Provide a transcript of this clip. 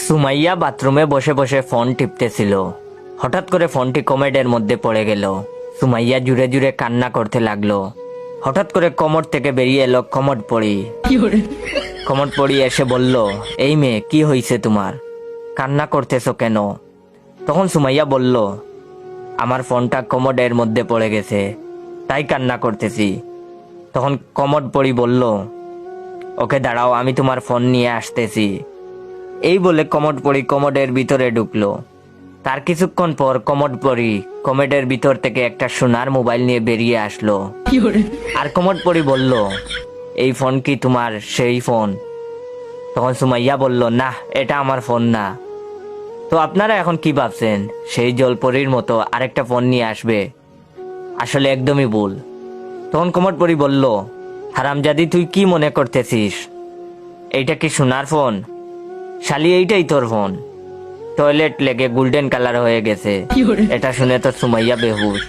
সুমাইয়া বাথরুমে বসে বসে ফোন টিপতেছিল। হঠাৎ করে ফোনটি কমেডের মধ্যে পড়ে গেল। সুমাইয়া জুড়ে জুড়ে কান্না করতে লাগলো। হঠাৎ করে কমর থেকে বেরিয়ে এলো কমর পড়ি। কমর পড়ি এসে বলল, এই মেয়ে, কি হয়েছে তোমার? কান্না করতেছো কেন? তখন সুমাইয়া বলল, আমার ফোনটা কমোডের মধ্যে পড়ে গেছে, তাই কান্না করতেছি। তখন কমোড পড়ি বলল, ওকে দাঁড়াও, আমি তোমার ফোন নিয়ে আসতেছি। এই বলে কমোড পড়ি কমোডের ভিতরে ঢুকলো। তার কিছুক্ষণ পর কমোড পড়ি কমোডের ভিতর থেকে একটা সোনার মোবাইল নিয়ে বেরিয়ে আসলো। আর কমোড পড়ি বলল, এই ফোন কি তোমার সেই ফোন? তখন সুমাইয়া বলল, না, এটা আমার ফোন না। তো আপনারা এখন কি ভাবছেন, সেই জলপরীর মতো আরেকটা ফোন নিয়ে আসবে? আসলে একদমই ভুল। তখন কমোড পড়ি বলল, হারামজাদি, তুই কি মনে করতেছিস? এইটা কি সোনার ফোন? শালি, এইটাই তোর ফোন। টয়লেট লেগে গোল্ডেন কালার হয়ে গেছে। এটা শুনে তো সুমাইয়া বেহুশ।